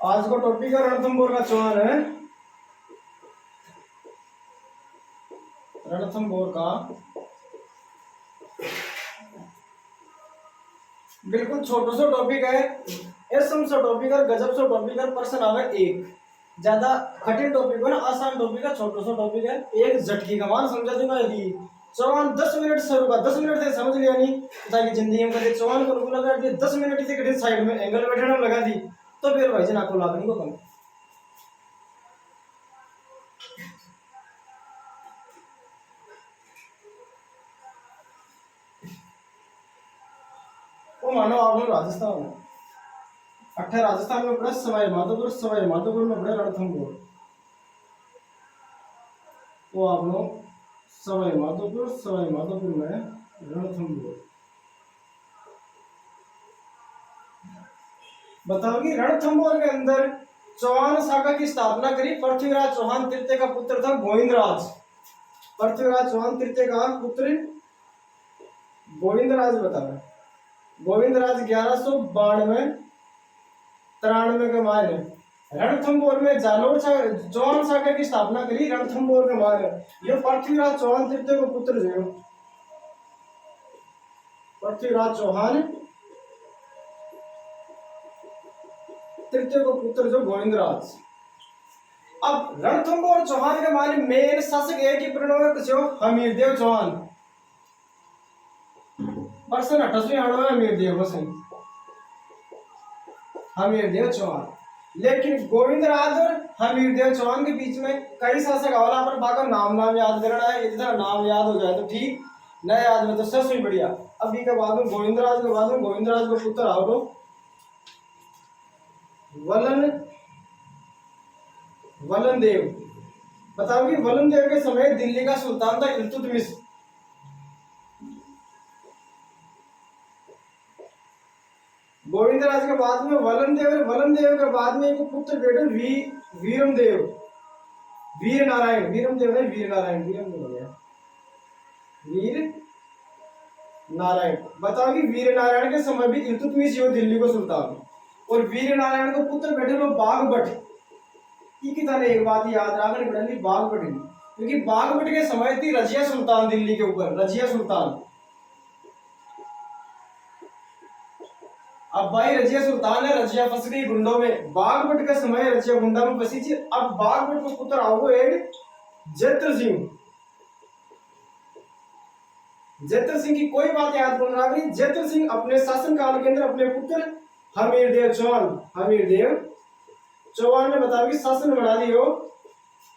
आज का टॉपिक है रणथंभौर का चौहान है। रणथंभौर का बिल्कुल छोटो सो टॉपिक है। ऐसा सा टॉपिक है, गजब सो टॉपिक है। पर्सन आवे एक ज्यादा कठिन टॉपिक है ना, आसान टॉपिक है, छोटो सो टॉपिक है। एक झटकी का मान समझा दूंगा कि चौहान 10 मिनट से होगा, 10 मिनट से समझ लिया नहीं ताकि जिंदगी में कभी चौहान को रुकना कर दिया 10 मिनट से कठिन साइड में एंगल बैठने में लगा दी तो फिर भाई जना को लागनी को कम। वो मानो आप लोग राजस्थान में 18 राजस्थान में पड़ा सवाई माधोपुर में पड़ा रणथंभौर। वो आप लोग सवाई माधोपुर में रणथंभौर। बताओगी रणथंभौर के अंदर चौहान शाखा की स्थापना करी पृथ्वीराज चौहान तृतीय का पुत्र था गोविंदराज। पृथ्वीराज चौहान तृतीय का पुत्र गोविंदराज बता रहा। गोविंदराज 1192-93 के मायने रणथंभौर में जालोर चौहान शाखा की स्थापना करी। रणथंभौर के मायने ये पृथ्वीराज चौहान तृतीय को पुत्र जो पृथ्वीराज चौहान तृतीय को पुत्र जो गोविंदराज। अब रणथंभौर चौहान के मायने मेन शासक एक ही प्रणव हमीरदेव चौहान। पर्सन 28 हमीरदेव हमीरदेव चौहान। लेकिन गोविंदराज और हमीरदेव चौहान के बीच में कई शासक वाला पर बाका नाम याद करना है। इधर नाम याद हो जाए तो ठीक, नया याद में तो सबसे बढ़िया। अभी के बाद में गोविंदराज के बाद में गोविंदराज को पुत्र आओ तो वलन देव। बताओ कि वलन देव के समय दिल्ली का सुल्तान था इल्तुतमिश। गोविंदराज के बाद में वलन देव के बाद में एक पुत्र बेटे वीरम देव, वीर नारायण। वीरम देव नहीं, वीर नारायण, वीरम देव हो गया, वीर नारायण। बताओ कि वीर नारायण के समय भी इल्तुतमिश हो दिल्ली को सुल्तान, और वीर नारायण को पुत्र बेटे लो बागभट। की तरह एक बात याद रखनी पड़ेगी, बागभट की, क्योंकि बागभट के समय थी रजिया सुल्तान दिल्ली के ऊपर, रजिया सुल्तान। अब भाई रजिया सुल्तान है, रजिया फंस गई गुंडों में। बागभट का समय रजिया गुंडा में फंसी थी। अब बागभट को पुत्र आओ एक जैत्र सिंह। जैत्र सिंह की कोई बात याद करना रही। जैत्र सिंह अपने शासन काल के अंदर अपने पुत्र हमीरदेव चौहान ने बताओ कि शासन बना दियो।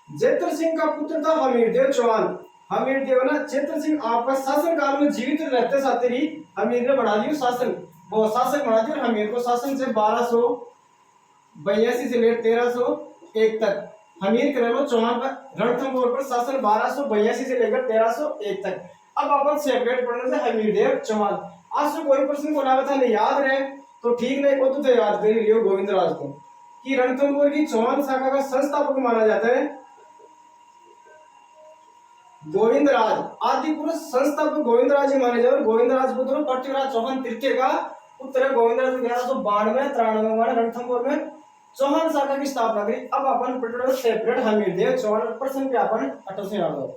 जैत्र सिंह का पुत्र था हमीरदेव चौहान। हमीरदेव ना जैत्र सिंह आपका शासन काल में जीवित रहते साथ ही हमीर ने बना दियो शासन, वो शासक बना दिया। हमीर को शासन से 1282 से लेकर 1301 तक हमीर कर लो चौहान पर रणथंभौर पर शासन 1282 से लेकर 1301 तक। अब अपन सेपरेट पढ़ने से हमीरदेव चौहान। आज से कोई प्रश्न को ना था नहीं याद रहे तो ठीक, नहीं को तो याद कर लियो गोविंदराज को कि रणथंभौर की चौहान शाखा का संस्थापक माना जाता है गोविंदराज। आदि पुरुष संस्थापक गोविंदराज ही माने जाते। गोविंदराज पुत्र पृथ्वीराज चौहान तृतीय का पुत्र है गोविंदराज। 1192-93 में रणथंभौर में चौहान शाखा की स्थापना करी। अब अपन सेपरेट हमीरदेव चौहान प्रश्न पे अपन 28 आ गए।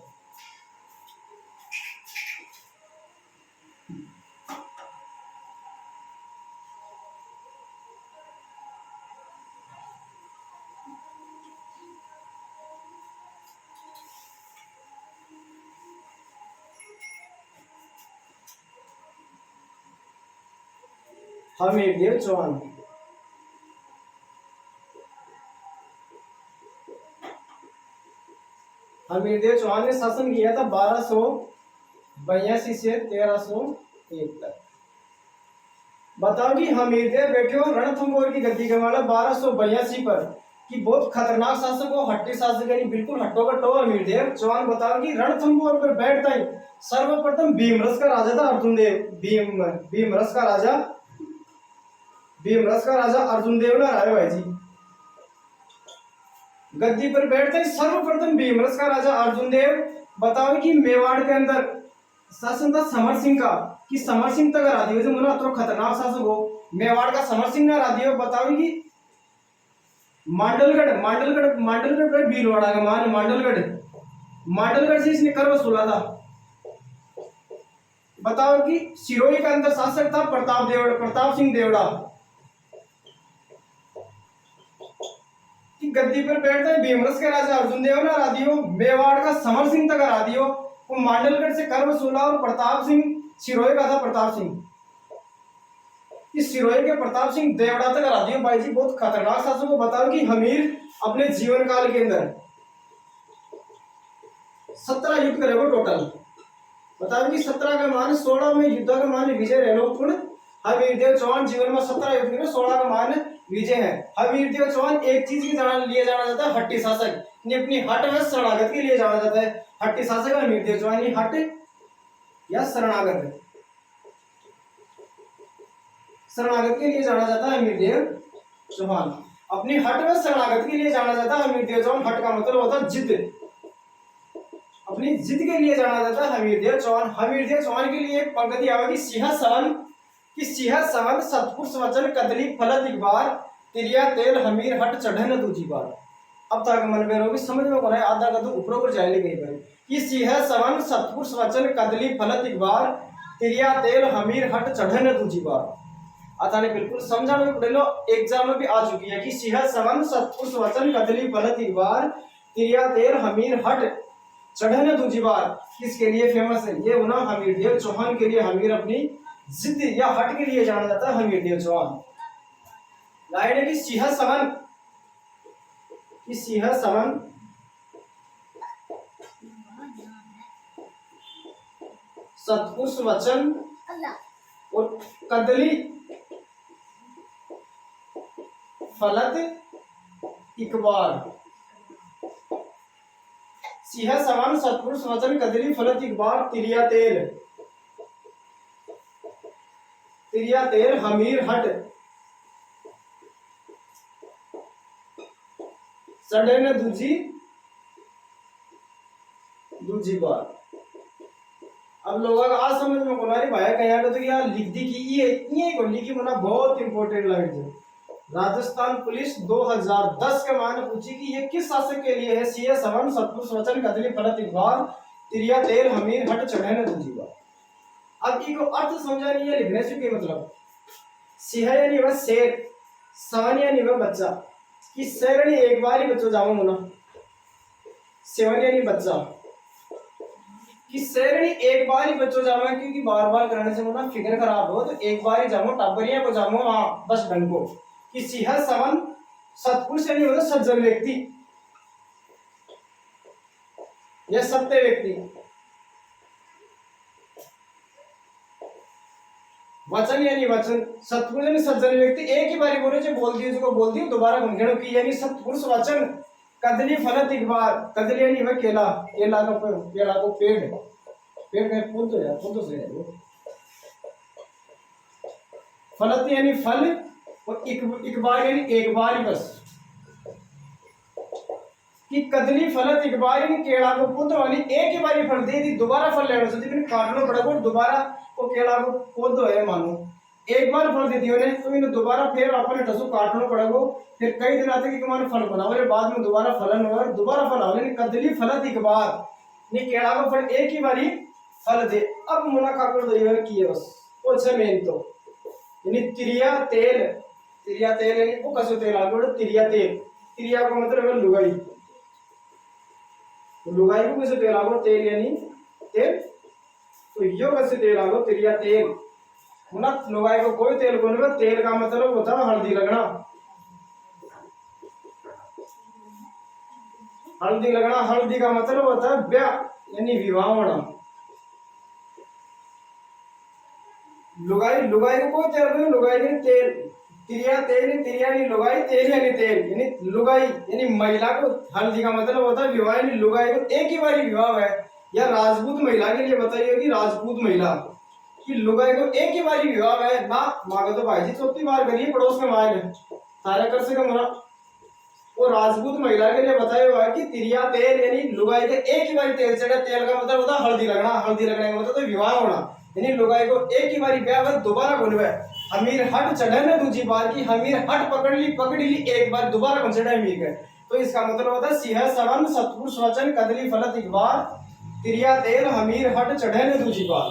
हमीरदेव चौहान हमीरदेव चौहान ने शासन किया था 1282 से 1301 तक। बताओ कि हमीरदेव बैठे हो रणथंभौर की गद्दी के वाला 1282 पर कि बहुत खतरनाक शासक हो, हट्टी शासक है, बिल्कुल हट्टो कट्टो हमीरदेव चौहान। बताओ कि रणथंभौर पर बैठता ही सर्वप्रथम भीमरस का राजा था अर्जुन देव। भीमरस का राजा अर्जुन देव ने हराया भाई जी। गद्दी पर बैठते ही सर्वप्रथम भीमरस का राजा अर्जुन देव। बताओ कि मेवाड़ के अंदर शासन था समर सिंह का कि समर सिंह तक हरा दियो, जो मुना तो खतरनाक शासक हो। मेवाड़ का समर सिंह ने हरा दियो। बताओ कि मांडलगढ़ मांडलगढ़ मांडलगढ़ पे भीलवाड़ा का मान मांडलगढ़ मांडलगढ़ से इसने कर वसूला था। बताओ कि सिरोही का अंदर शासक था प्रताप सिंह देवड़ा कि गद्दी पर बैठता है भीमरस के राजा अर्जुन देव ने हरा दियो, मेवाड़ का समर सिंह तक हरा दियो, वो मांडलगढ़ से कर वसूला और प्रताप सिंह सिरोही का था प्रताप सिंह, इस सिरोही के प्रताप सिंह देवड़ा तक हरा दियो। भाई जी बहुत खतरनाक शासक को। बताओ कि हमीर अपने जीवन काल के अंदर 17 युद्ध करेगा टोटल। बताओ कि 17 का मान 16 में युद्ध का मान विजय रह पूर्ण हमीरदेव चौहान जीवन में 17 युद्ध में 16 का मान विजय है। हमीरदेव चौहान एक चीज के लिए जाना जाता है हट्टी शासक, अपनी हट व शरणागत के लिए जाना जाता है। हट्टी शासक हमीरदेव चौहान हट या शरणागत, शरणागत के लिए जाना जाता है हमीरदेव चौहान। अपनी हट व शरणागत के लिए जाना जाता है हमीरदेव चौहान। हट का मतलब होता है जिद, अपनी जिद के लिए जाना जाता है हमीरदेव चौहान। हमीरदेव चौहान के लिए एक पंक्ति आवेगी सिंह सवन सतपुरुष वचन कदली फलत एक बार तिरिया तेल हमीर हट चढ़न दूजी बार। अब तक मन में रहोगी समझ में कौन है आधा कदू ऊपर ऊपर जाने गई पर कि सिंह सवन सतपुरुष वचन कदली फलत एक बार तिरिया तेल हमीर हट चढ़न दूजी बार। आता ने बिल्कुल समझा में पढ़ लो, एग्जाम में भी आ चुकी है कि सिंह सवन सतपुरुष वचन कदली फलत एक बार तिरिया तेल हमीर हट चढ़न दूजी बार। किसके लिए फेमस है ये होना हमीरदेव चौहान के लिए। हमीर अपनी जिद या हट के लिए जाना जाता है हमीरदेव चौहान। लाइन है कि सिंह सवन सतपुरुष वचन और कदली फलत इकबार। सिंह सवन सतपुरुष वचन कदली फलत इकबार तिरिया तेल हमीर हट सड़े ने दूजी बार। अब लोगों का आज समझ में कोना भाई कहीं तो यार लिख दी कि ये को लिखी मना बहुत इंपॉर्टेंट लाइन है। राजस्थान पुलिस 2010 के मान पूछी कि ये किस शासक के लिए है। सिंह सवन सतपुरुष वचन कदली फलत इकबार तिरिया तेल हमीर हट चढ़े ने दूजी बार। अब इको अर्थ समझा नहीं है लिखने से क्या मतलब। सिंह यानी वह शेर, सवन यानी वह बच्चा कि शेरनी एक बार ही बच्चों जामो होना, सेवन यानी बच्चा कि शेरनी एक बार ही बच्चों जामा, क्योंकि बार बार करने से होना फिगर खराब हो तो एक बार ही जामो टाबरिया को जामो हाँ बस ढंग को। कि सिंह सवन सतपुरुष यानी होता सज्जन व्यक्ति या सत्य व्यक्ति, वचन यानी वचन सतपुरुष यानी सज्जन व्यक्ति। एक ही बारी बोले जो बोल दियो दोबारा गुनगुन की यानी सतपुरुष वचन कदली फलत इकबार। कदली यानी वह केला को पेड़ में फूल तो से है वो। फलत यानी फल और इकबार यानी एक बार ही बस कि कदली फलत इकबार यानी केला को पुत्र वाली एक ही बारी फल दे दी, दोबारा फल लेना चाहिए लेकिन काटना पड़ेगा और दोबारा वो केला को पौधो है मानो एक बार फल देती है तो इन्हें दोबारा फिर अपने टसु काटना पड़ेगा, फिर कई दिन आते कि मान फल बनाओ बाद में दोबारा फलन हो दोबारा फल आओ लेकिन कदली फलत इकबार ये केला को फल एक ही बारी फल दे। अब मुनाफा कर दो की है बस वो अच्छा मेन तो यानी तिरिया तेल यानी वो कसो तेल आ गया तिरिया तेल। तिरिया का मतलब है लुगाई, लुगाई को कैसे तेल आ गया तेल यानी तेल तो यो कैसे तेल आ गया तिरिया तेल। मुना लुगाई को कोई तेल बोल रहा तेल का मतलब होता है हल्दी लगना, हल्दी लगना। हल्दी का मतलब होता है ब्याह यानी विवाह होना। लुगाई को कोई तेल नहीं, लुगाई यानी तेल। तिरिया यानी लुगाई, तेल यानी तेल यानी लुगाई यानी महिला को। हल्दी का मतलब होता है विवाह यानी लुगाई को एक ही बारी विवाह है। या राजपूत महिला के लिए बताइए कि राजपूत महिला कि लुगाई को एक ही बारी विवाह है ना मांगे तो भाई जी चौथी बार करिए पड़ोस में मांगे तारा कर सके मना। वो राजपूत महिला के लिए बताया हुआ है कि तिरिया तेल यानी लुगाई के एक ही बारी तेल चढ़ा। तेल का मतलब होता है हल्दी लगना, हल्दी लगने का मतलब तो विवाह होना यानी लुगाई को एक ही बारी ब्याह दोबारा बोलवे। हमीर हट चढ़े ने दूसरी बार की हमीर हट पकड़ ली एक बार दोबारा कौन चढ़ा हमीर का। तो इसका मतलब होता है सिंह सवन सतपुरुष वचन कदली फलत एक बार तिरिया तेल हमीर हट चढ़े ने दूसरी बार।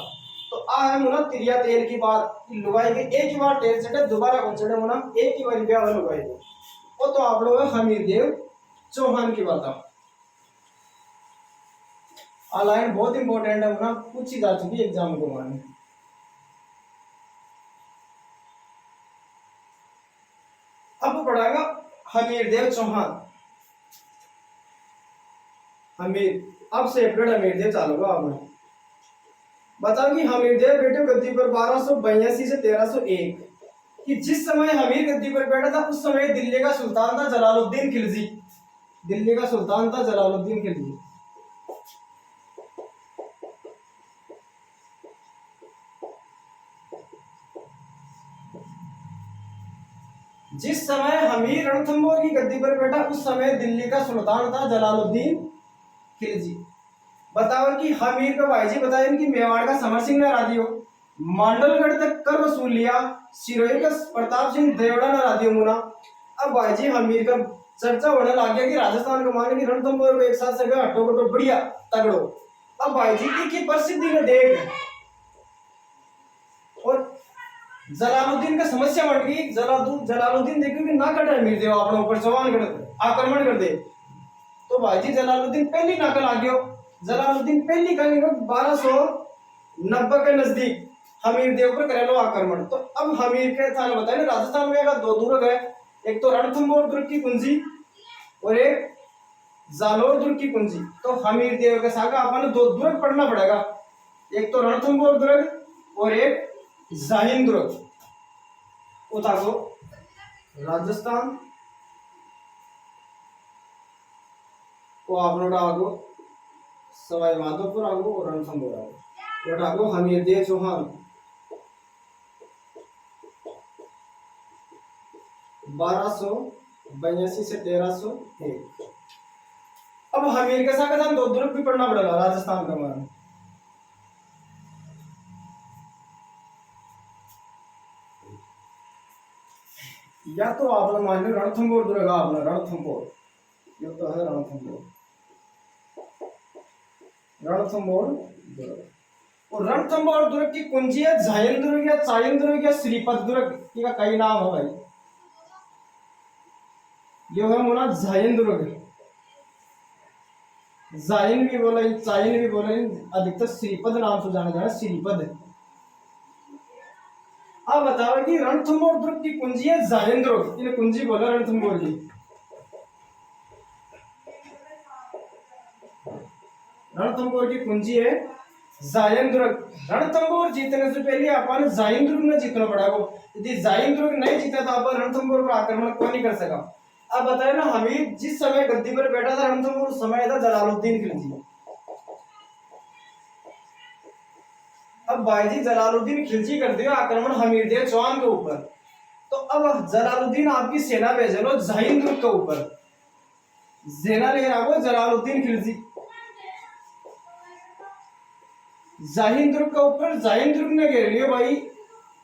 तो आ है मुना तिरिया तेल की बात लुगाई के एक ही बार तेल चढ़े दोबारा कौन चढ़े मुना एक ही बार ब्याह लुगाई को। वो तो आप लोग हमीर देव चौहान की बात आ लाइन बहुत इंपॉर्टेंट है मुना पूछी जा चुकी एग्जाम को माने। अब पढ़ाएगा हमीर देव चौहान। हमीर अब सेपरेट हमीर देव चालूगा आपने बताओ कि हमीर देव बैठे गद्दी पर 1282 से 1301 कि जिस समय हमीर गद्दी पर बैठा था उस समय दिल्ली का सुल्तान था जलालुद्दीन खिलजी। दिल्ली का सुल्तान था जलालुद्दीन खिलजी। जिस समय हमीर रणथंभौर की गद्दी पर बैठा उस समय दिल्ली का सुल्तान था जलालुद्दीन खिलजी। बताओ कि हमीर का भाईजी बताया इनकी मेवाड़ का समर सिंह ने हरा दियो, मांडलगढ़ तक कर वसूल लिया, सिरोही का प्रताप सिंह देवड़ा ने हरा दियो मुना। अब भाईजी हमीर का चर्चा होने लग गया कि राजस्थान को माने की रणथंभौर को एक साथ सगे हटो कटो बढ़िया तगड़ो। अब भाईजी की प्रसिद्धि में देख और जलालुद्दीन का समस्या बढ़ गई। जलालुद्दीन देखो कि ना कटे हमीर देव अपने ऊपर चौहान कर आक्रमण कर दे। तो भाईजी जलालुद्दीन पहली नाकल आ गयो। जलालुद्दीन पहली कल 1290 के नजदीक हमीर देव पर करेलो आक्रमण। तो अब हमीर के थाने बताया ना राजस्थान में अगर दो दुर्ग है, एक तो रणथंभौर दुर्ग की कुंजी और एक जालोर दुर्ग की कुंजी। तो हमीर देव के साथ अपन दो दुर्ग पढ़ना पड़ेगा, एक तो रणथंभौर दुर्ग और एक जाहिन दुर्ग। उताको राजस्थान को आप आगो सवाई माधोपुर आगो और रणथंभौर आगो आगो हमीर देव चौहान 1282 से 1301। अब हमीर के साथ दो दुर्ग भी पढ़ना पड़ेगा राजस्थान का मान। या तो आप लोग मान लो रणथंभौर दुर्ग आपने रणथंभौर ये तो है रणथंभौर दुर्ग और रणथंभौर दुर्ग की कुंजी है जायन दुर्ग या चायन दुर्ग या श्रीपद दुर्ग का कई नाम है भाई। ये है मुना जायन दुर्ग, जायन भी बोला चायन भी बोला, अधिकतर श्रीपद नाम से जाना जाता है श्रीपद। अब बताओ कि रणथंभौर दुर्ग की कुंजी है जायन दुर्ग, इन्हें कुंजी बोला रणथंभौर की। रणथंभौर की कुंजी है जायन दुर्ग। रणथंभौर जीतने से पहले अपन जायन दुर्ग में जीतना पड़ेगा। यदि जायन दुर्ग नहीं जीता तो अपन रणथंभौर पर आक्रमण क्यों नहीं कर सका। अब बताए ना हमीर जिस समय गद्दी पर बैठा था रणथंभौर उस समय था जलालुद्दीन खिलजी। अब भाईजी जलालुद्दीन खिलजी कर दिया आक्रमण हमीर देव चौहान के ऊपर। तो अब जलालुद्दीन आपकी सेना भेज लो जाहिन दुर्ग के ऊपर, सेना ले आओ जलालुद्दीन खिलजी जाहिन दुर्ग के ऊपर। जाहिन दुर्ग ने घेर लियो भाई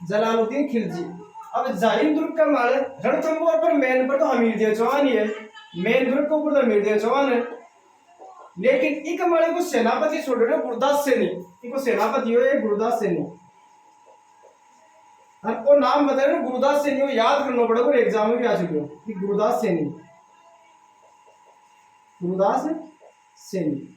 जलालुद्दीन खिलजी। अब जाहिन दुर्ग का मारे रणथंभौर पर मेन पर तो हमीर देव चौहान ही है, मेन दुर्ग के ऊपर तो हमीर देव चौहान है। लेकिन एक मारे को सेनापति छोड़ रहे गुरदास सैनी, इनको सेनापति हो ये गुरदास सैनी और नाम बता रहे गुरदास सैनी को याद करना पड़ेगा और एग्जाम में भी आ चुके हो कि गुरदास सैनी, गुरदास सैनी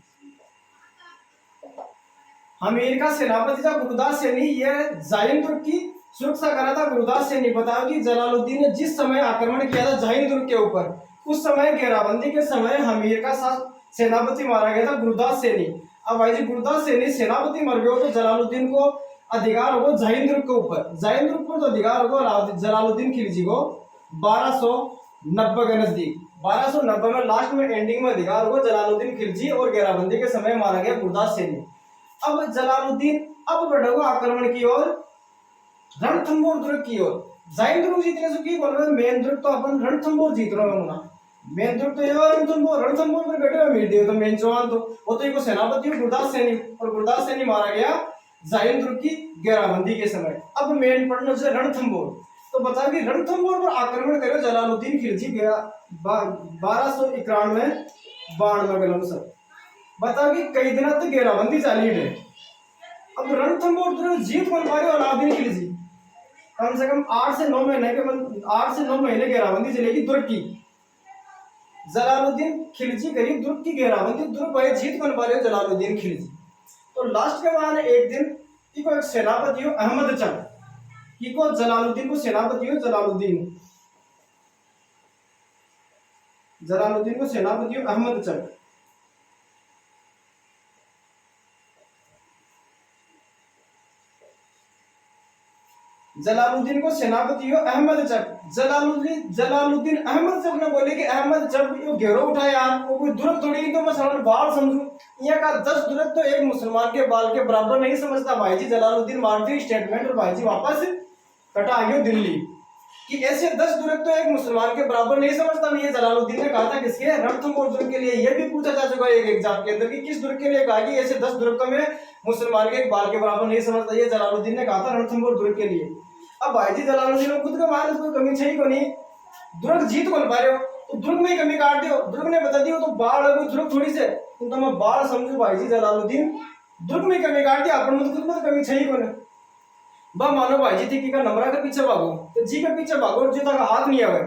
हमीर का सेनापति था गुरदास सैनी। यह जाहिन दुर्ग की सुरक्षा करा था गुरदास सैनी। बताओ कि जलालुद्दीन ने जिस समय आक्रमण किया था जाहिन दुर्ग के ऊपर उस समय घेराबंदी के समय हमीर का सेनापति मारा गया था गुरदास सैनी। अब भाई जी गुरदास सैनी सेनापति मर गए तो जलालुद्दीन को अधिकार होगा जाहिन दुर्ग के ऊपर। जाहिन दुर्ग पर तो अधिकार होगा जलालुद्दीन खिलजी को 1290 के नजदीक। 1290 में लास्ट में एंडिंग में अधिकार होगा जलालुद्दीन खिलजी और घेराबंदी के समय मारा गया गुरदास सैनी। अब जलालुद्दीन अब बढ़ेगा आक्रमण की ओर रणथंभौर दुर्ग की ओर। जाहिन दुर्ग जीतने से की बोल रहे मेन दुर्ग तो अपन रणथंभौर जीत रहे होगा। मेन दुर्ग तो ये रणथंभौर पर बैठे हमीर देव तो मेन चौहान तो वो तो एक सेनापति गुरदास सैनी और गुरदास सैनी मारा गया जाइन दुर्ग की घेराबंदी के समय। अब मेन पढ़ना है रणथंभौर। तो बता कि रणथंभौर पर आक्रमण करे जलालुद्दीन खिलजी गया 1291 92 के अनुसार। बता कि कई दिनों तक घेराबंदी चाली है। अब रणथंभौर दुर्ग जीत बन पा रहे अलाउद्दीन खिलजी कम से कम 8 से 9 महीने घेराबंदी चलेगी दुर्ग की। जलालुद्दीन खिलजी करीब दुर्ग की घेराबंदी दुर्ग भाई जीत बन पा रहे जलालुद्दीन खिलजी। तो लास्ट के बाद एक दिन इको एक सेनापति हो अहमद चक इको जलालुद्दीन को सेनापति हो जलालुद्दीन को सेनापति हो अहमद चक। जलालुद्दीन को सेनापति हो अहमद चक। जलालुद्दीन अहमद चक ने बोले कि अहमद चक यो घेरो उठा यार, वो कोई दुर्ग थोड़ी, तो मैं सारा बाल समझू यहाँ का 10 दुर्ग तो एक मुसलमान के बाल के बराबर नहीं समझता। भाई जी जलालुद्दीन मारती स्टेटमेंट और भाई जी वापस कटा आ गया दिल्ली कि ऐसे 10 दुर्ग तो एक मुसलमान के बराबर नहीं समझता। ये जलालुद्दीन ने कहा था किसके? रणथंभौर दुर्ग के लिए। यह भी पूछा जा चुका है एक एग्जाम के अंदर कि किस दुर्ग के लिए कहा कि ऐसे 10 दुर्ग तो मैं मुसलमान के एक बाल के बराबर नहीं समझता। ये जलालुद्दीन ने कहा था रणथंभौर दुर्ग के लिए। अब भाई जी जलालुद्दीन ने खुद का मान कोई कमी चाहिए को नहीं, दुर्ग जीत बोल पा रहे हो तो दुर्ग में ही कमी काट दियो। दुर्ग ने बता दियो तो बाढ़ है, दुर्ग थोड़ी से तो मैं बाढ़ समझू। भाई जी जलालुद्दीन दुर्ग में कमी काट दिया, अपन खुद में कमी चाहिए को नहीं। बा मानो भाई जी थी का नंबरा के पीछे भागो तो जी के पीछे भागो और जो तक हाथ नहीं आवे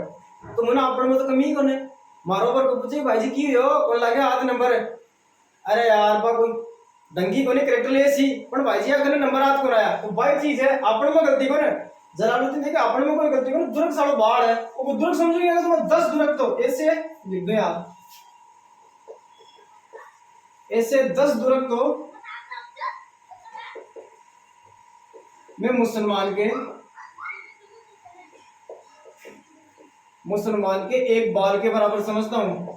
तो मुना अपन में तो कमी ही को नहीं। मारो पर को पूछे भाई जी की हो कौन लागे हाथ नंबर है। अरे यार बा कोई डंगी को नहीं करेक्ट ले सी पर भाई जी अगर नंबर हाथ को आया तो भाई चीज है अपन में गलती को नहीं। जलालुद्दीन थे कि अपन में कोई गलती को नहीं, दुर्ग सालो बाढ़ है वो दुर्ग समझोगे तो मैं 10 दुर्ग तो ऐसे लिख दो यार, ऐसे 10 दुर्ग तो मैं मुसलमान के एक बाल के बराबर समझता हूं।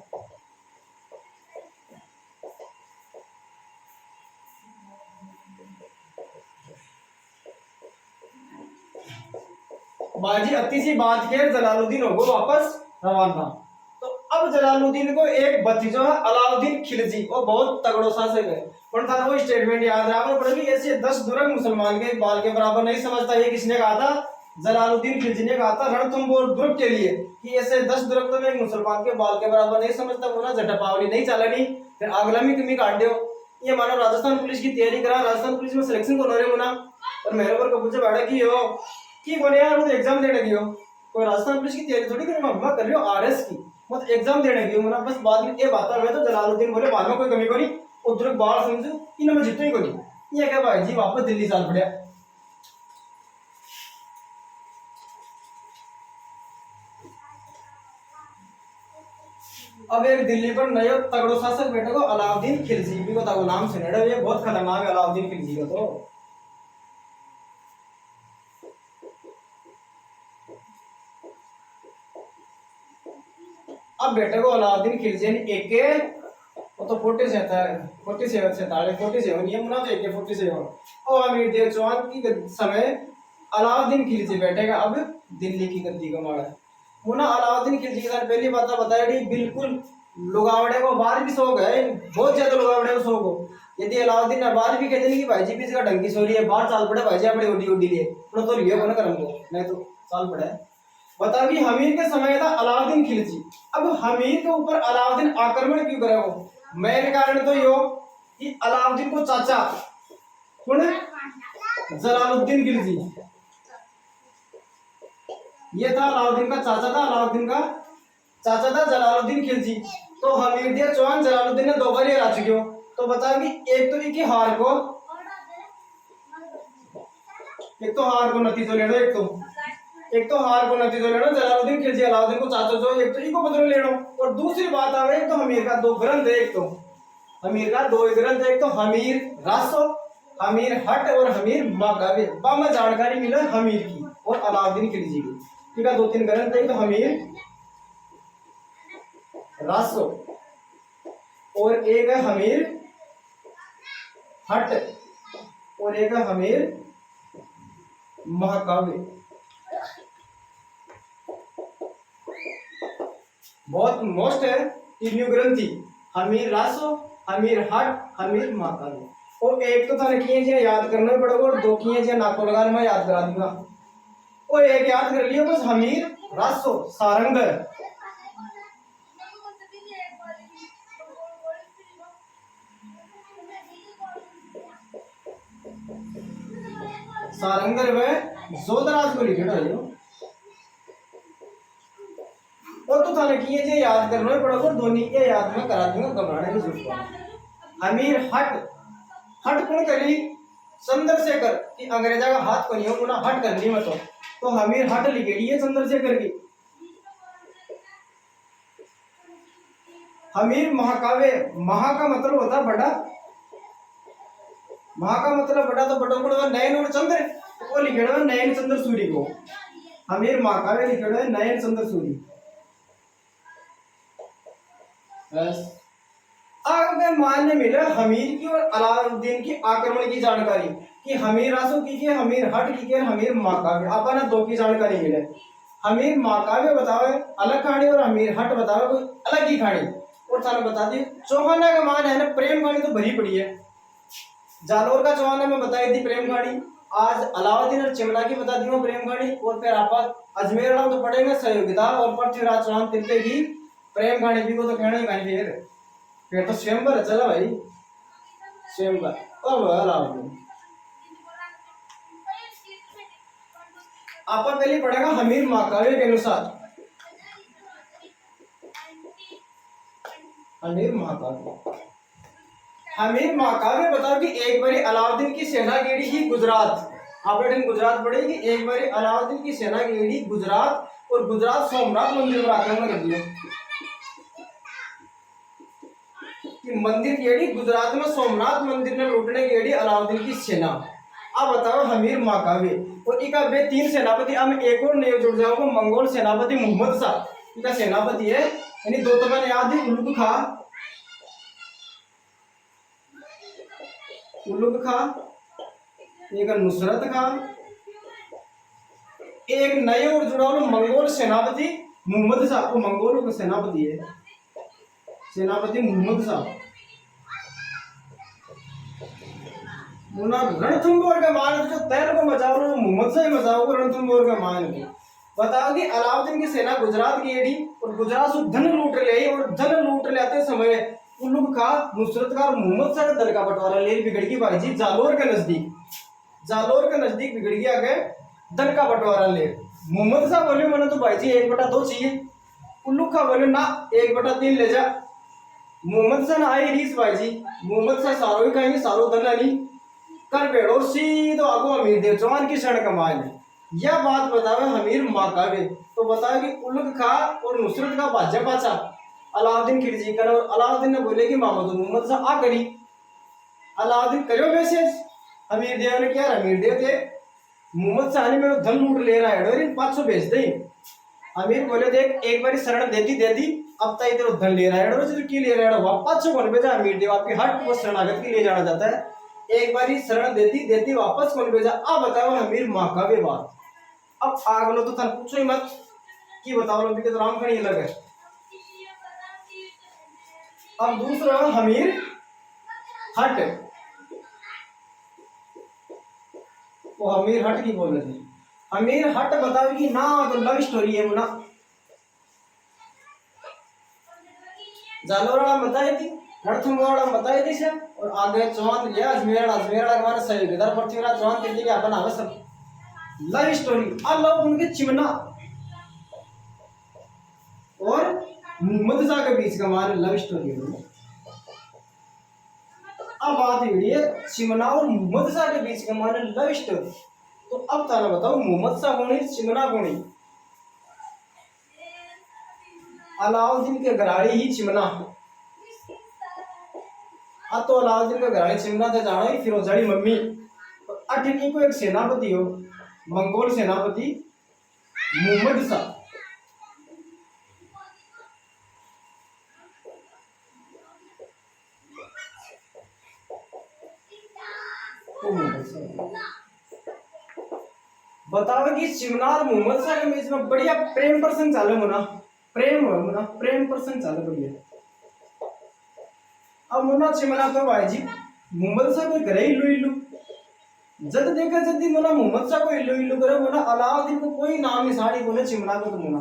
बाजी अति सी बात के जलालुद्दीन हो गो वापस रवाना। तो अब जलालुद्दीन को एक भतीजा है अलाउद्दीन खिलजी वो बहुत तगड़ो शासक है। पर था वो स्टेटमेंट याद रखना पड़ेगी ऐसे 10 दुर्ग मुसलमान के एक बाल के बराबर नहीं समझता। ये किसने कहा था? जलालुद्दीन खिलजी ने कहा था रणथंभौर दुर्ग के लिए कि ऐसे 10 दुर्ग तो मैं एक मुसलमान के बाल के बराबर नहीं समझता। मुना झटपावली नहीं चलनी फिर अगला में कमी काट दो। ये मानो राजस्थान पुलिस की तैयारी करा, राजस्थान पुलिस में सिलेक्शन को नोरे मुना और मेरे पर को पूछे बैठा कि हो कि बोले यार मुझे एग्जाम देने की हो, कोई राजस्थान पुलिस की तैयारी थोड़ी करूंगा, मैं कर रही हूँ आरएस की, मतलब एग्जाम देने की मुना। बस बाद में ये बात हुए तो जलालुद्दीन बोले बाद में कोई कमी को नहीं उधर बाढ़ समझो इन में जितनी को नहीं। ये क्या भाई जी वापस दिल्ली चल पड़े। अब एक दिल्ली पर नया तगड़ो शासक बैठे को अलाउद्दीन खिलजी भी को तगड़ो नाम सुनेड़ा, ये बहुत खतरनाक है अलाउद्दीन खिलजी का। तो अब बेटे को अलाउद्दीन खिलजी ने एक वो तो 47 ये मुना तो AK 47 और अमीर देव चौहान की समय अलाउद्दीन खिलजी बैठेगा अब दिल्ली की गद्दी को मारा मुना। अलाउद्दीन खिलजी के साथ पहली बात बताई बिल्कुल लुगावड़े को बाहर भी शौक है, बहुत ज्यादा लुगावड़े को शौक हो। यदि अलाउद्दीन ने बाहर भी कहते कि भाई जी भी इसका ढंगी सोरी है बाहर चाल पड़े भाई जी अपने ओडी ओडी लिए तो लियो को ना करम को नहीं तो चाल पड़े। बता कि हमीर के समय था अलाउद्दीन खिलजी। अब हमीर के ऊपर अलाउद्दीन आक्रमण क्यों करे वो मेन कारण तो यो कि अलाउद्दीन को चाचा कौन है? जलालुद्दीन खिलजी। ये था अलाउद्दीन का चाचा था, अलाउद्दीन का चाचा था जलालुद्दीन खिलजी। तो हमीर दिया चौहान जलालुद्दीन ने 2 बार हरा चुके हो। तो बता कि एक तो की हार को नतीजा लेना, एक तो हार को नतीजा लेना जलालुद्दीन खिलजी अलाउद्दीन को चाचा जो एक तो इको बदल लेना। और दूसरी बात आ गई तो हमीर का 2 ग्रंथ है, एक तो हमीर का 2 ग्रंथ है, एक तो हमीर रासो हमीर हट और हमीर मागावे में जानकारी मिला हमीर की और अलाउद्दीन खिलजी की। ठीक है 2-3 ग्रंथ है, तो हमीर रासो और एक है हमीर हट और एक है हमीर महाकाव्य। बहुत मोस्ट है तीनों ग्रंथी हमीर रासो हमीर हट हमीर महाकाव्य। और एक तो थाने किए जे याद करना ही पड़ेगा और दो किए जे नाको लगाने में याद करा दूंगा। और एक याद कर लियो बस, हमीर रासो सारंगर। सारंगर में जोधराज को लिखे ना यो। और तो थाने किए जे याद करना ही पड़ेगा, दोनों के याद में करा दूंगा, घबराने की जरूरत नहीं। हमीर हट, हट कौन करी? चंद्रशेखर कि अंग्रेजा का हाथ करियो मुना हट करनी मत तो हमीर हट लिखेड़ी है चंद्रशेखर की। हमीर महाकाव्य, महा का मतलब होता बड़ा, महा का मतलब बड़ा, तो बड़ो को नयन और चंद्र वो लिखेड़ा है नयन चंद्र सूर्य को। हमीर महाकाव्य लिखेड़ा है नयन चंद्र सूर्य। बस आगे मानने मिला हमीर की और अलाउद्दीन की आक्रमण की जानकारी कि हमीर रासो की के हमीर हट की के हमीर महाकाव्य अपन दो की जानकारी मिले। हमीर महाकाव्य बतावे अलग कहानी और हमीर हट बतावे कोई अलग ही कहानी। और थाने बता दी चौहाना का मान है ना, प्रेम कहानी तो भरी पड़ी है। जालोर का चौहाना में बताई थी प्रेम कहानी, आज अलाउद्दीन और चिमना की बता दी प्रेम कहानी। और फिर आप अजमेर वाला तो पढ़ेंगे सहयोगिता और पृथ्वीराज चौहान तिलके की प्रेम कहानी भी को तो कहना ही कहानी। फिर तो स्वयंवर चला भाई, स्वयंवर। अब अलाउद्दीन आप पहले पढ़ेगा हमीर महाकाव्य के अनुसार। हमीर महाकाव्य, हमीर महाकाव्य बताओ कि एक बारी अलाउद्दीन की सेना गेड़ी ही गुजरात। आपने गुजरात पढ़ेगी, एक बारी अलाउद्दीन की सेना गेड़ी गुजरात और गुजरात सोमनाथ मंदिर पर आक्रमण कर दिया। मंदिर गेड़ी गुजरात में सोमनाथ मंदिर ने लूटने गेड़ी अलाउद्दीन की सेना। अब बताओ हमीर महाकाव्य और इका वे तीन सेनापति। अब एक और नया जुड़ जाओगे, मंगोल सेनापति मोहम्मद शाह इनका सेनापति है। यानी दो तो मैंने याद है, उल्लुग खा, उल्लुग खा, एक नुसरत खा, एक नए और जुड़ा मंगोल सेनापति मोहम्मद शाह। को मंगोलों का सेनापति है, सेनापति मोहम्मद शाह। रणथंबोर का मान जो तैर को बचाओ मोहम्मद शाह बचाओ रणथंबोर का मान को बताओ कि अलाउद्दीन की सेना गुजरात की एडी और गुजरात से धन लूट ले। और धन लूट लेते समय उल्लुग खा, नुसरत का और मोहम्मद शाह का दल का बंटवारा ले बिगड़ गई भाई जी जालोर के नजदीक। जालोर के नजदीक बिगड़ गया गए दल का बंटवारा ले। मोहम्मद शाह बोले मैंने तो भाई जी 1/2 चाहिए। उल्लुग खा बोले ना 1/3 ले जा। मोहम्मद शाह आई रीस भाई जी, मोहम्मद शाह सारो ही कहेंगे सारो धन नहीं कर बेड़ो सीधो आगो हमीर देव चौहान की शरण कमाए में। यह बात बतावे हमीर महाकाव्य। तो बताया कि उल्लुग खा और नुसरत का बाजा पाचा अलाउद्दीन खिलजी कर। और अलाउद्दीन ने बोले कि मामूद मोहम्मद शाह आ करी। अलाउद्दीन करो मैसेज हमीर देव ने क्या, हमीर देव थे मोहम्मद शाह ने मेरे धन लूट ले रहा है 500 भेज दे। अमीर बोले देख एक बार शरण देती अब तक इधर धन ले रहा है की ले रहा है वापस 500 कौन भेजा। अमीर देव आपके हट वो शरणागत के लिए जाना जाता है। एक बारी शरण देती वापस कौन भेजा। अब बताओ हमीर महाकाव्य बात। अब आग लो तो तन पूछो ही मत कि बताओ लो तो राम खड़ी अलग है। अब दूसरा हमीर हट, वो हमीर हट की बोल रहे थे। हमीर हट बताओ कि ना तो लव स्टोरी है वो ना। जालोर वाला बताई थी, रणथंबोर वाला बताई थी से। और आगे चौहान लिया अजमेर, अजमेर वाला हमारे सहयोगीदार पृथ्वीराज चौहान तिलके के अपन आवे सब लव स्टोरी। अब लोग उनके चिमना और मोहम्मद शाह के बीच का हमारे लव स्टोरी है। अब बात हुई है चिमना और मोहम्मद शाह के बीच का हमारे लव स्टोरी। तो अब तारा बताओ मोहम्मद शाह कौन है, चिमना कौन है। अलाउद्दीन के घराड़ी ही चिमना। अब तो अलाउद्दीन का घराड़ी चिमना थे जाना ही फिरोजाड़ी मम्मी। अठनी को एक सेनापति हो मंगोल सेनापति मोहम्मद शाह। बताओ कि चिमना और मोहम्मद शाह के बीच में बढ़िया प्रेम प्रसंग चाले मुना, प्रेम प्रसंग चाले बढ़िया। अब मुना चिमना तो भाई जी मोहम्मद सा कोई करे इल्लू इल्लू जद देखा जदी मोना मोहम्मद सा को इल्लू इल्लू करे मोना अलाउद्दीन को कोई नाम निशानी बोले चिमना को तो मोना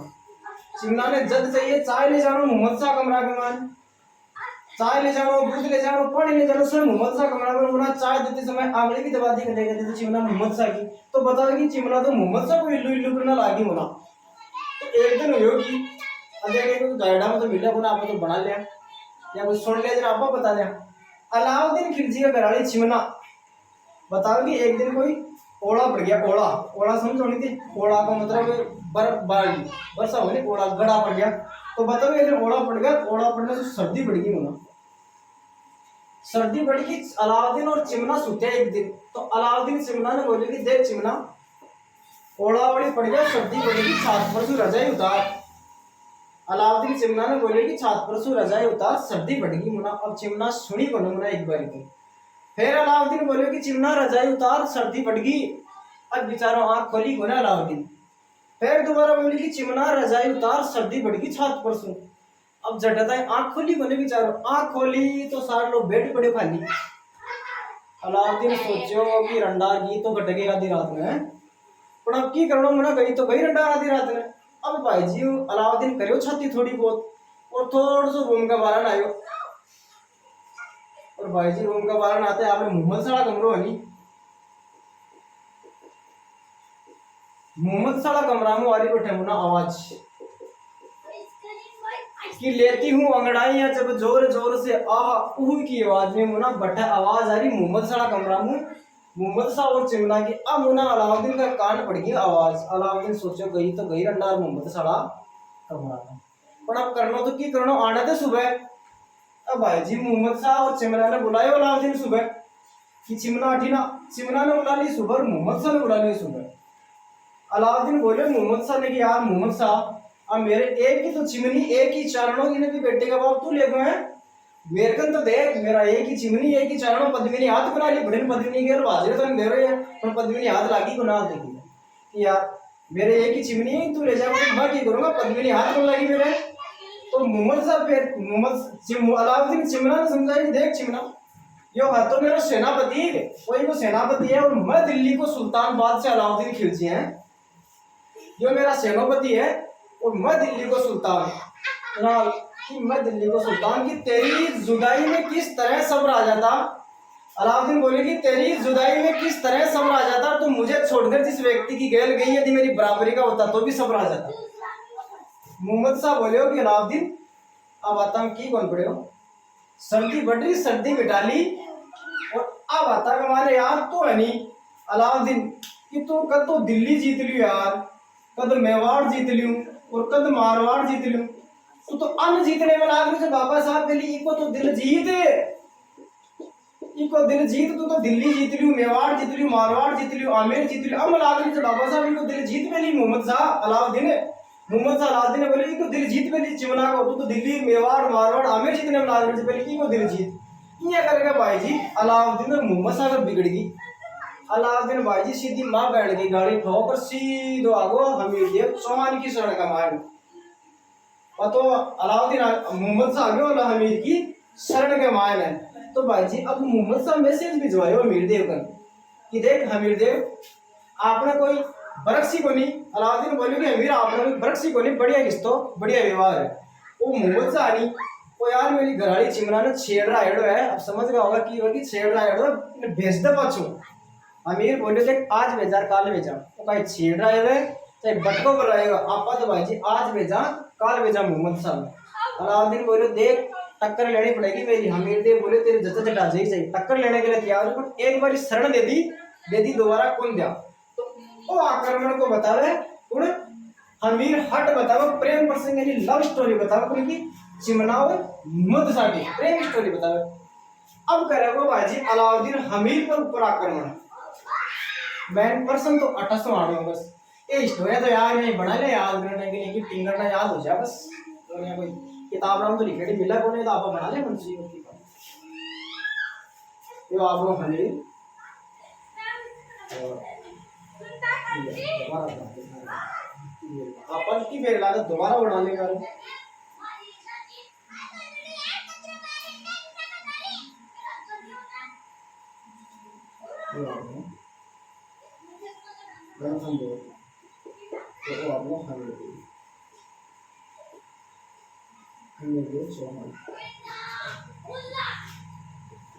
चिमना ने जद चाहिए चाय ले जानो मोहम्मद सा कमरा के मान चाय ले जानो दूध ले जानो पानी ले जानो सब मोहम्मद सा कमरा में मोना चाय देते समय आंगली की दबाती कर देते तो चिमना मोहम्मद सा की तो बता कि चिमना तो मोहम्मद सा को इल्लू इल्लू करना लागी मोना तो एक दिन हो कि अजय को गाइडा में तो मिला कोना आपको तो बना लिया या कुछ सुन लिया जरा आपको बता दिया अलाउद्दीन खिलजी का घराड़ी चिमना बताओ कि एक दिन कोई ओला पड़ गया ओला ओला समझ होनी थी ओला का मतलब बर्फ बारी वर्षा होने ओला गड़ा पड़ गया तो बताओ एक दिन ओला पड़ गया ओला पड़ने से सर्दी बढ़ गई होना सर्दी बढ़ गई अलाउद्दीन और चिमना सूते एक दिन तो अलाउद्दीन चिमना ने बोले कि देख चिमना ओला बड़ी पड़ गया सर्दी बढ़ गई छात पर से रजाई उतार अलाउद्दीन चिमना ने बोले कि छात पर से रजाई उतार सर्दी बढ़ गई मुना अब चिमना सुनी को मुना एक बार तो फिर अलाउद्दीन बोले कि चिमना रजाई उतार सर्दी बढ़ गई अब बेचारा आंख खोली को ना अलाउद्दीन फिर दोबारा बोले कि चिमना रजाई उतार सर्दी बढ़ गई छात पर से अब झटता है आंख खोली को नहीं बेचारो आंख खोली तो सारे लोग बैठ पड़े खाली अलाउद्दीन सोचो कि रंडार की तो घट गई आधी रात में पर अब की करो मुना गई तो गई रंडार आधी रात में अब भाई जी अलाउद्दीन करो छाती थोड़ी बहुत और थोड़ा सा रूम का बारन आयो और भाई जी रूम का बारन आते आपने मोहम्मद साड़ा कमरो है नहीं मोहम्मद साड़ा कमरा में वाली बैठे मुना आवाज कि लेती हूँ अंगड़ाइयां जब जोर जोर से आह उह की आवाज में मुना बटा आवाज आ रही मोहम्मद साड़ा कमरा में मोहम्मद सा और चिमना की अब मुना अलाउद्दीन का कान पड़ गई आवाज अलाउद्दीन सोचो गई तो गई रंडार मोहम्मद साड़ा कमरा में पर अब करना तो की करना आना थे सुबह अब भाई जी मोहम्मद शाह और चिमना ने बुलाया अलाउद्दीन सुबह कि चिमना हटी ना चिमना ने बुला ली सुबह और मोहम्मद शाह ने बुला ली सुबह अलाउद्दीन बोले मोहम्मद शाह ने कि यार मोहम्मद शाह अब मेरे एक ही तो चिमनी एक ही चारणों की भी बेटे का बाप तू ले गए मेरे कन तो देख मेरा एक ही चिमनी एक ही चारणों पद्मिनी हाथ बना ली बड़े पद्मिनी के बाजरे तो दे रहे हैं पर पद्मिनी हाथ लागी को ना देखी कि यार मेरे एक ही चिमनी तू ले जा मैं की करूंगा पद्मिनी हाथ को लगी मेरे तो मोहम्मद साहब फिर मोहम्मद अलाउद्दीन चिमना ने समझाया कि देख चिमना यो है तो मेरा सेनापति वही वो सेनापति है और मैं दिल्ली को सुल्तान बादशाह अलाउद्दीन खिलजी हैं यो मेरा सेनापति है और मैं दिल्ली को सुल्तान कि मैं दिल्ली को सुल्तान की तेरी जुदाई में किस तरह सब्र आ जाता अलाउद्दीन बोले कि तेरी जुदाई में किस तरह सब्र आ जाता तो मुझे छोड़कर जिस व्यक्ति की गैल गई यदि मेरी बराबरी का होता तो भी सब्र आ जाता मोहम्मद साहब बोले हो कि अलाउद्दीन अब आता हम की कौन पड़े हो सर्दी बढ़ रही सर्दी मिटा ली और अब आता कमाने यार तो है नहीं अलाउद्दीन कि तू कद तो दिल्ली जीत लियो यार कद मेवाड़ जीत लियो और कद मारवाड़ जीत लियो तू तो अन्न जीतने में लाग रही बाबा साहब के लिए इको तो दिल जीत इको दिल जीत तू तो दिल्ली जीत लियो मेवाड़ जीत लियो मारवाड़ जीत लियो आमेर जीत लियो अब लाग रही बाबा साहब इको दिल जीत में ली मोहम्मद साहब अलाउद्दीन ने बोले इको दिल जीत में ली चिमना को तू तो दिल्ली मेवाड़ मारवाड़ आमेर जीतने में लाग रही पहले इको दिल जीत ये करेगा भाई जी अलाउद्दीन और मोहम्मद साहब बिगड़ गई अलाउद्दीन भाई जी सीधी माँ बैठ गई गाड़ी ठोकर सीधो आगो हमीर देव चौहान की शरण का मार और तो अलाउद्दीन मोहम्मद साहब और हमीर की शरण के मान है तो भाई जी अब मोहम्मद साहब मैसेज भिजवायो हमीर देव का कि देख हमीर देव आपने कोई बरक्सी को नहीं अलाउद्दीन बोले कि हमीर आपने कोई बरक्सी को नहीं बढ़िया किस्तो बढ़िया व्यवहार है वो मोहम्मद साहब नहीं वो यार मेरी घराड़ी चिमना ने छेड़ रहा है अब समझ गया होगा कि छेड़ रहा है भेज दे पाछू अमीर बोले देख आज भेजा काल भेजा वो कहीं छेड़ रहा है चाहे बटको पर रहेगा आपा तो भाई जी आज भेजा काल भेजा मोहम्मद साहब अलाउद्दीन बोले देख टक्कर लेनी पड़ेगी मेरी हमीर देव बोले तेरी जच्चा चटा चाहिए टक्कर लेने के लिए तैयार हो एक बार शरण दे दी दोबारा कौन दिया तो वो आक्रमण को बतावे उन हमीर हट बतावे प्रेम प्रसंग यानी लव स्टोरी बतावे उनकी चिमना और मोहम्मद साहब की प्रेम स्टोरी बतावे अब करेगा भाई जी अलाउद्दीन हमीर पर ऊपर आक्रमण मैन पर्सन तो 28 आड़ो बस ये स्टोरी तो यार नहीं बना ले याद करने के लिए कि टिंगर ना याद हो जाए बस तो यहाँ कोई किताब राम तो लिखेड़ी मिला को नहीं तो आप बना ले मुंशी होती ये आप लोग हमीर अपन की बेर लागत दोबारा बना लेगा ये आपने रणथंभौर, तो वो आपने हमीरदेव चौहान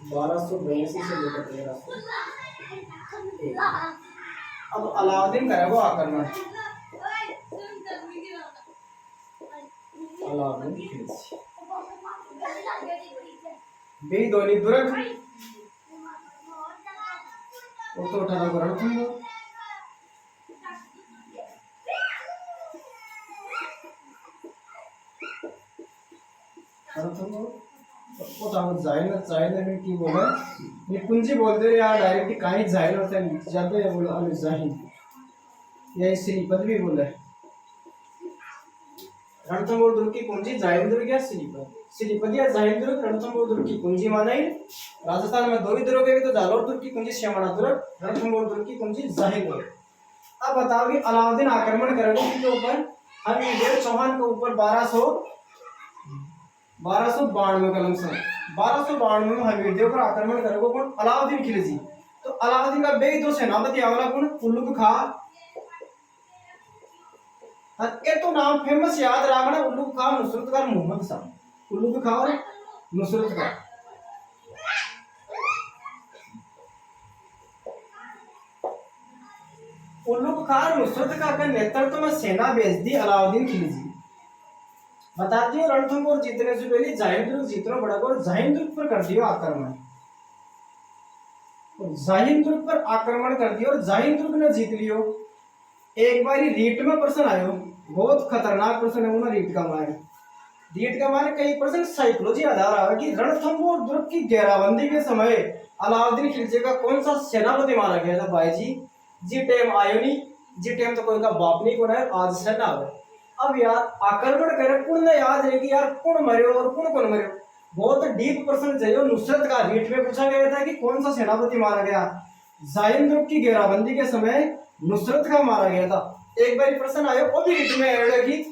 1282 से लेकर 1301। अब अलाउद्दीन करेगा आक्रमण, अलाउद्दीन खिलजी बेदोनी दुर्ग और तो उठाना को रणथंभौर। जाहिल में की बोला ये कुंजी बोलते हैं यार, डायरेक्ट कहीं जाहिल होता है ज्यादा है बोला अल जाहिल, या श्रीपद भी बोला है। रणथंभौर दुर्ग की कुंजी जाहिल दुर्ग या श्रीपद, श्रीपद या जाहिल दुर्ग रणथंभौर दुर्ग की कुंजी माना है। राजस्थान में दो ही दुर्ग है, तो जालोर दुर्ग की कुंजी श्यामणा दुर्ग, रणथंभौर दुर्ग की कुंजी जाहिल दुर्ग। अब बताओ कि अलाउद्दीन आक्रमण करेगा किसके ऊपर? हमीरदेव चौहान के ऊपर 1292 कलम से 1292 में हमीरदेव पर आक्रमण करेगा कौन? अलाउद्दीन खिलजी। तो अलाउद्दीन का बे दो सेनापति आवला कौन? उल्लुग खां। ये तो नाम फेमस याद रखना, उल्लुग खां नुसरत खां मोहम्मद शाह, उल्लुग खां और नुसरत खां। उल्लुग खां नुसरत खां के नेतृत्व में सेना भेज दी अलाउद्दीन खिलजी। बताती हूँ रणथंभौर जीतने से पहले जाहिल दुर्ग जीतना पड़ा और जाहिल दुर्ग पर कर दिया आक्रमण, जाहिल दुर्ग पर आक्रमण कर दिया और जाहिल दुर्ग ने जीत लियो। एक बार रीट में प्रश्न आयो, बहुत खतरनाक प्रश्न है वो रीट का मारे। रीट का मारे कई प्रश्न साइकोलॉजी आधार आ कि रणथंभौर दुर्ग की घेराबंदी के समय अलाउद्दीन खिलजी का कौन सा सेनापति मारा गया था? भाई जी टाइम आयो नहीं, जी टाइम तो कोई का बाप नहीं कोना है, आज से ना आवे। अब यार आक्रमण करे कौन ने याद है कि यार कौन मरे और कौन मरे, बहुत डीप प्रश्न चाहिए। नुसरत का रीट में पूछा गया था कि कौन सा सेनापति मारा गया? जाहिल दुर्ग की घेराबंदी के समय नुसरत का मारा गया था। एक बार प्रश्न आया वो भी रीट में ऐड है कि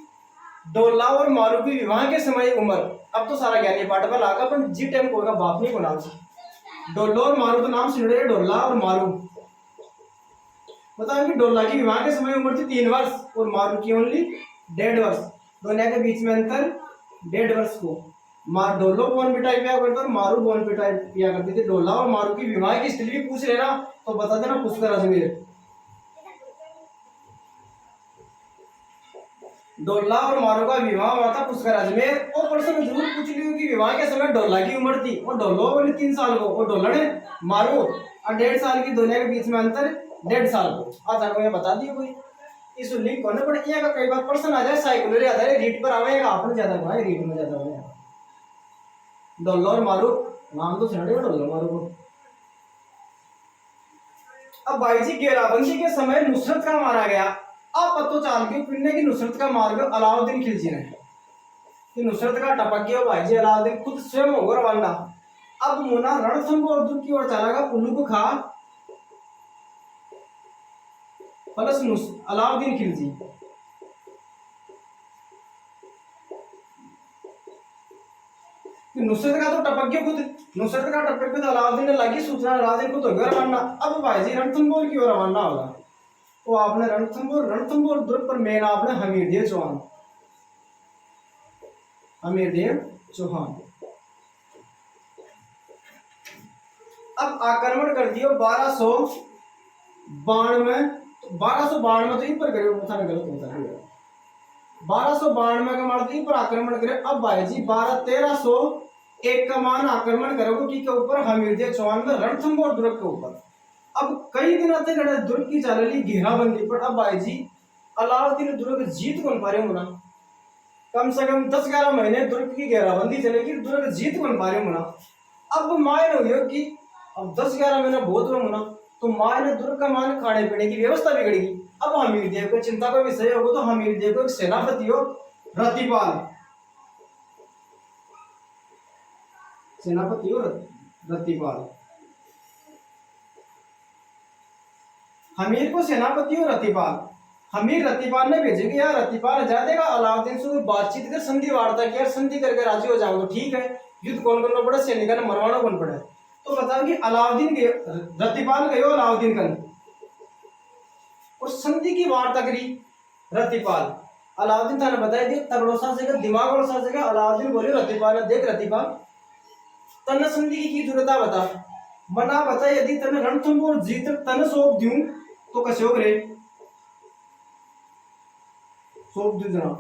डोला और मारू की विवाह के समय उम्र। अब तो सारा ज्ञानी पाठ पर लागा, पर जी टाइम कोई का बाप नहीं को नाम डोला और मारू तो नाम सुन रहे, डोला और मारू। बताओ कि डोला की विवाह के समय उम्र थी 3 वर्ष और मारू की ओनली 1.5 वर्ष, दोनों के बीच में अंतर 1.5 वर्ष को। डोलो बोन पिटाई पिया करते और मारू बोन पिटाई पिया करते थे। डोला और मारू की विवाह की स्थिति भी पूछ लेना तो बता देना पुष्कर अजमेर। डोला और मारू का विवाह हुआ था पुष्कर अजमेर। और प्रश्न जरूर पूछ लियो कि विवाह के समय डोला की उम्र थी और डोलो बोले 3 साल को और डोला ने मारू और 1.5 साल की, दोनों के बीच में अंतर 1.5 साल को। आज आपको ये बता दियो कोई इस लिंक होने पर ये का कई बार प्रश्न आ जाए साइकोलॉजी आधार रीट पर आवेगा, आपने ज्यादा हुआ रीट में ज्यादा हुआ। डोलो और मारू नाम तो सुना डोलो मारू को। अब भाई जी घेराबंदी के समय नुसरत का मारा गया। अब पतो चाल के पिन्ने की नुसरत का मार गया अलाउद्दीन खिलजी ने, कि नुसरत का टपक गया भाई जी अलाउद्दीन खुद स्वयं होगा रवाना। अब मुना रणथंभौर दुर्ग की ओर चला गया उल्लुग खां प्लस अलाउद्दीन खिलजी। नुसरत का तो टपक गया खुद, नुसरत का टपक गया तो अलाउद्दीन ने लगी सूचना, अलाउद्दीन खुद हो गया रवाना। अब भाई जी रणथंभौर की ओर रवाना होगा। तो आपने रणथंभौर दुर्ग पर मेन आपने हमीरदेव चौहान, हमीरदेव चौहान। अब आक्रमण कर दिया 1292 तो इन पर करे था गलत होता है। 1292 का मार इन पर आक्रमण करे। अब भाई जी 1301 का मान आक्रमण करोगे कि के ऊपर हमीरदेव चौहान में रणथंभौर दुर्ग के ऊपर। अब कई दिनों तक दुर्ग की चालली घेराबंदी पर। अब भाई जी अलाउद्दीन दुर्ग जीत कौन पा रहे होना, कम से कम 10-11 महीने दुर्ग की घेराबंदी चलेगी, दुर्ग जीत कौन पा रहे होना। अब मायन हो कि अब 10-11 महीना बहुत होना, तो माँ ने दुर्ग का मान खाने पीने की व्यवस्था बिगड़ेगी। अब हमीरदेव को चिंता का विषय होगा, तो हमीरदेव को एक सेनापति हो रतिपाल, सेनापति हो रतिपाल। हमीर को सेनापति हो रतिपाल। हमीर रतिपाल ने भेजे कि यार रतिपाल जा देगा अलाउद्दीन से बातचीत कर, संधि वार्ता की, यार संधि करके राजी हो जाओ तो ठीक है, युद्ध कौन करना पड़े, सैनिक ने मरवाना कौन पड़े। तो बताओ कि अलाउद्दीन के रतिपाल गयो अलाउद्दीन कन और संधि की वार्ता करी रतिपाल। अलाउद्दीन थाने बताया दिया तगड़ो सा से दिमाग और सा से अलाउद्दीन बोले रतिपाल देख रतिपाल तन संधि की जरूरत बता मना बता यदि तने रणथंभोर जीत तन सौंप दूं तो कैसे हो रे सौंप दूं जना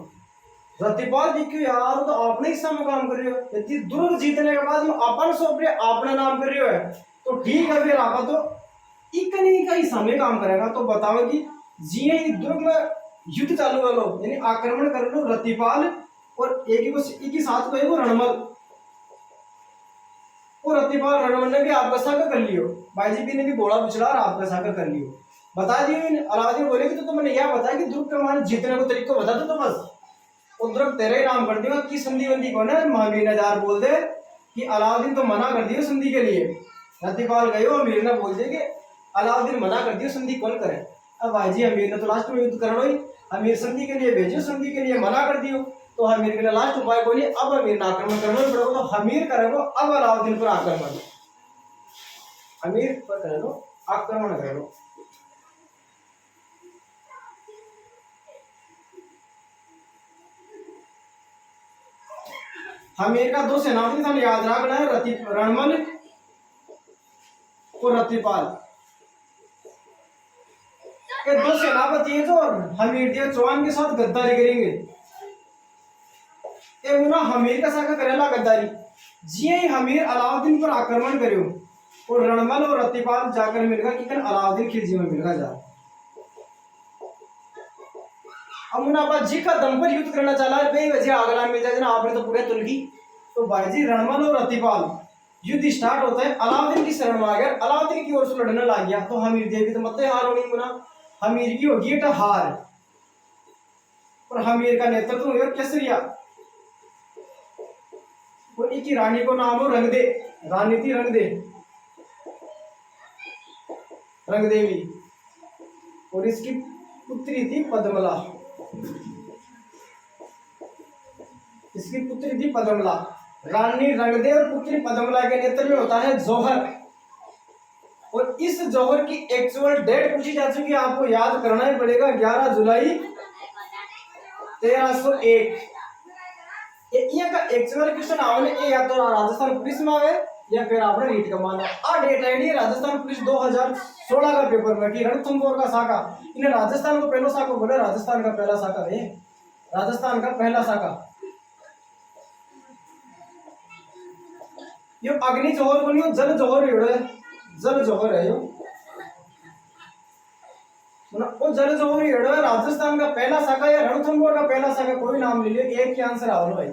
रतिपाल जी क्यों यार तो आपने हिस्सा में काम कर रहे हो यदि दुर्ग जीतने के बाद हम अपन सौंप रहे अपना नाम कर रहे हो है तो ठीक है फिर आप तो इकनी का हिस्सा में काम करेगा। तो बताओ कि जी दुर्ग में युद्ध चालू कर लो यानी आक्रमण कर लो रतिपाल और एक ही साथ को रणमल और रतिपाल रणमल ने भी आपका सागर कर लियो बाईजीपी ने भी घोड़ा पिछड़ा और आपका सागर कर लियो। बता दियो अलाउद्दीन बोले कि तो तुमने यह बताया कि दुर्ग के मान जीतने को तरीका बता दो तो बस उद्रक तेरे ही नाम कर दिया कि संधि बंदी कौन है महावीर नजार बोल दे कि अलाउद्दीन तो मना कर दियो संधि के लिए। रतिपाल गयो अमीर ने बोल दे कि अलाउद्दीन मना कर दियो संधि कौन करे। अब भाईजी अमीर ने तो लास्ट में युद्ध करना ही अमीर संधि के लिए भेजो संधि के लिए मना कर दियो तो अमीर के लिए लास्ट उपाय बोली अब अमीर ने आक्रमण करना पड़ेगा तो अमीर करेगा अब अलाउद्दीन पर आक्रमण अमीर पर कर लो आक्रमण कर लो। अमीर का दो सेनापति था याद रखना है रणमल और रतिपाल के दो सेनापति है जो हमीर दिया चौहान के साथ गद्दारी करेंगे हमीर का साका करेला गद्दारी जी हमीर अलाउद्दीन पर आक्रमण करो और रणमल और रतिपाल जाकर मिलगा कि अलाउद्दीन खिलजी में मिलगा जा अब जी का दम पर युद्ध करना चला है वजह अगला मिल जाए ना आपने तो पूरे तुलगी तो भाईजी रणमल और रतिपाल युद्ध स्टार्ट होता है अलाउद्दीन की शरण में आ गया अलाउद्दीन की ओर से लड़ने लग गया तो हमीर देवी तो मत हार होनी मुना हमीर की होगी हार और हमीर का नेतृत्व हुआ केसरिया और इनकी रानी को नाम हो रंगदे रानी थी रंगदेवी और इसकी पुत्री थी पद्मला रानी रंगदे और पुत्री पद्मला के नेतृत्व में होता है जौहर और इस जौहर की एक्चुअल डेट पूछी जा चुकी है आपको याद करना ही पड़ेगा 11 जुलाई 1301 ये का एक्चुअल क्वेश्चन आवने ये या तो राजस्थान पुलिस में आवे या फिर आपने रीट का माना आ डेट आईडी राजस्थान पुलिस 2016 का पेपर में कि रणथंभोर का साका इन्हें राजस्थान को पहला साका बोले राजस्थान का पहला साका है राजस्थान का पहला साका यो अग्नि जौहर बनियो जल जौहर है यो वो जल जौहर हेड़ो है राजस्थान का पहला शाखा या रणथंभोर का पहला शाखा कोई नाम ले लियो एक ही आंसर आवलो भाई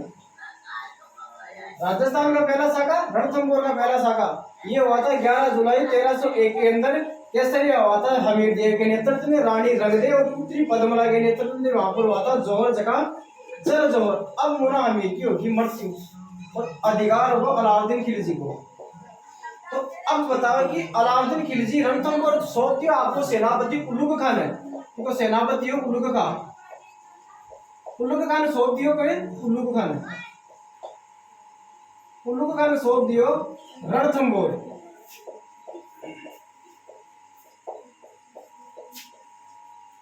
राजस्थान का पहला शाखा रणथंभोर का पहला शाखा ये हुआ था 11 जुलाई 1301 के अंदर केसरिया हुआ था हमीर देव के नेतृत्व में रानी रंगदे और पुत्री पद्मला के नेतृत्व में वहां पर हुआ था जौहर जगह जल जौहर। अब मुना हमीर की होगी मृत्यु और अधिकार होगा अलाउद्दीन खिलजी को। तो अब बताओ कि अलाउद्दीन खिलजी रणथंभोर सौंपती आपको सेनापति उल्लुग खान है क्योंकि सेनापति हो उल्लुग खान सौंप दियो कहे उल्लुग खान सौंप दियो रणथंभोर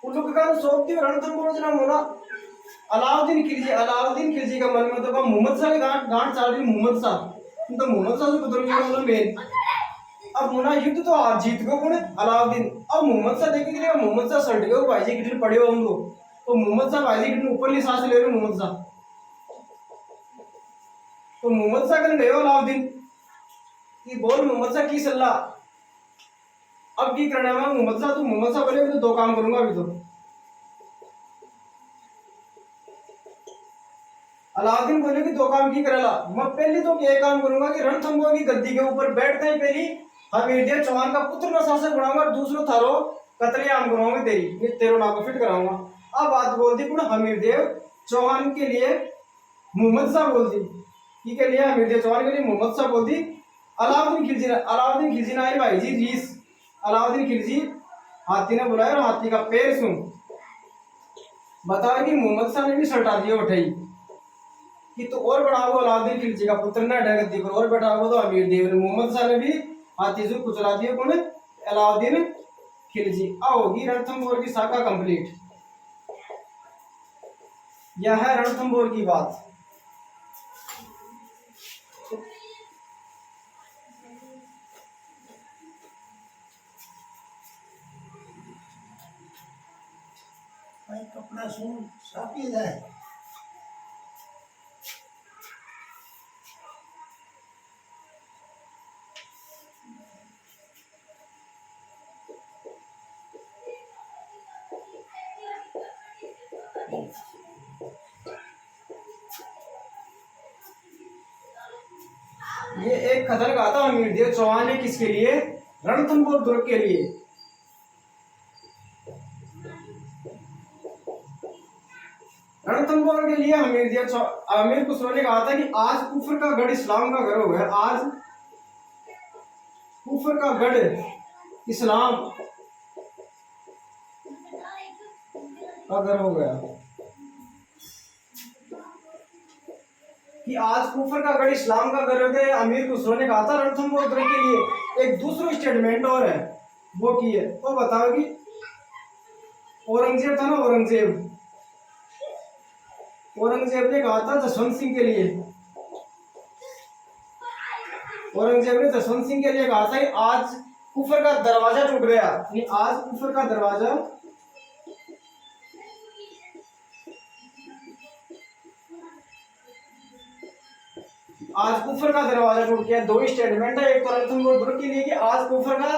उल्लुग खान सौंप दियो रणथंभोर जना मोला अलाउद्दीन खिलजी का मन में तो मोहम्मद शाह गांठ चाल रही मोहम्मद शाह तो मोहम्मद शाह से बदल गया मेन अब मुना युद्ध तो आप जीत गए कौन अलाउद्दीन अब मोहम्मद शाह देखे कि मोहम्मद शाह सल्ट गए भाईजी कितने पड़े हो उनको तो मोहम्मद शाह भाईजी कितने ऊपर ली सांस ले रहे मोहम्मद शाह तो मोहम्मद शाह कन गए अलाउद्दीन कि बोल मोहम्मद शाह की सलाह अब की करना है मोहम्मद शाह बोले तो दो काम करूंगा अभी तो अलाउद्दीन बोले कि दो काम की करेला मैं पहले तो एक काम करूंगा कि रणथंभोर की गद्दी के ऊपर बैठते ही पहली हमीर चौहान का पुत्र मैं शासक बनाऊंगा और दूसरा थारो कतलेआम कराऊंगा तेरो नाम को फिट कराऊंगा। अब बात बोल दी पुनः हमीरदेव चौहान के लिए मोहम्मद शाह बोल दी की के लिए हमीरदेव चौहान के लिए मोहम्मद शाह बोल दी अलाउद्दीन खिलजी ना भाई जी रीस अलाउद्दीन खिलजी हाथी ने बुलाया और हाथी का पैर सुन बताया कि मोहम्मद शाह ने भी सल्टा दिया उठाई कि तो और बढ़ाओ अलाउद्दीन खिलजी का पुत्र ना गद्दी पर और बैठाओ तो हमीरदेव ने मोहम्मद शाह ने भी हाथीजू कुचला दिए कौन? अलाउद्दीन खिलजी। अब होगी रणथंभौर की शाखा कंप्लीट। यह है रणथंभौर की बात। भाई कपड़ा सूट साफी जाए। ये एक खतर कहा था अमीरदेव चौहान ने, किसके लिए? रणथंभौर दुर्ग के लिए। रणथंभौर के लिए अमीर खुसरो ने कहा था कि आज कुफर का गढ़ इस्लाम का घर हो गया। आज कुफर का गढ़ इस्लाम का घर हो गया। कि आज कुफर का गढ़ इस्लाम का घर हो गया, अमीर खुसरो ने कहा था रणथंभौर दुर्ग के लिए। एक दूसरा स्टेटमेंट और है, वो की है, वो बताओ कि औरंगजेब था ना, औरंगजेब ने कहा था जसवंत सिंह के लिए। औरंगजेब ने जसवंत सिंह के लिए कहा था कि आज कुफर का दरवाजा टूट गया। आज कुफर का दरवाजा टूट गया। दो स्टेटमेंट है, एक तो रणथंभौर दुर्ग के लिए कि आज कुफर का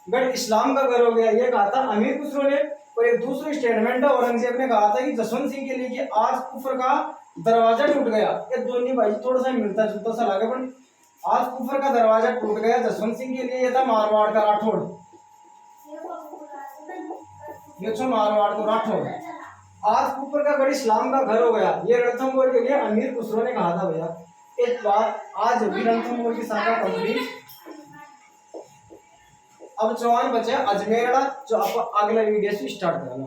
गढ़ इस्लाम का घर हो गया, ये कहा था अमीर खुसरो ने। और एक दूसरा स्टेटमेंट है, औरंगजेब ने कहा था कि जसवंत सिंह के लिए कि आज कुफर का दरवाजा टूट गया। ये दोनों भाई थोड़ा सा मिलता जुलता सा लगे, पर आज कुफर का दरवाजा टूट गया जसवंत सिंह के लिए, ये था मारवाड़ का राठौड़। ये छो मारवाड़ को राठौड़। आज कुफर का गढ़ इस्लाम का घर हो गया, ये रणथंभौर के लिए अमीर खुसरो ने कहा था। भैया एक बात, आज भी रणथंभौर की शाखा कंप्लीट। अब चौहान बचे अजमेर, जो आप अगले वीडियो से स्टार्ट करना।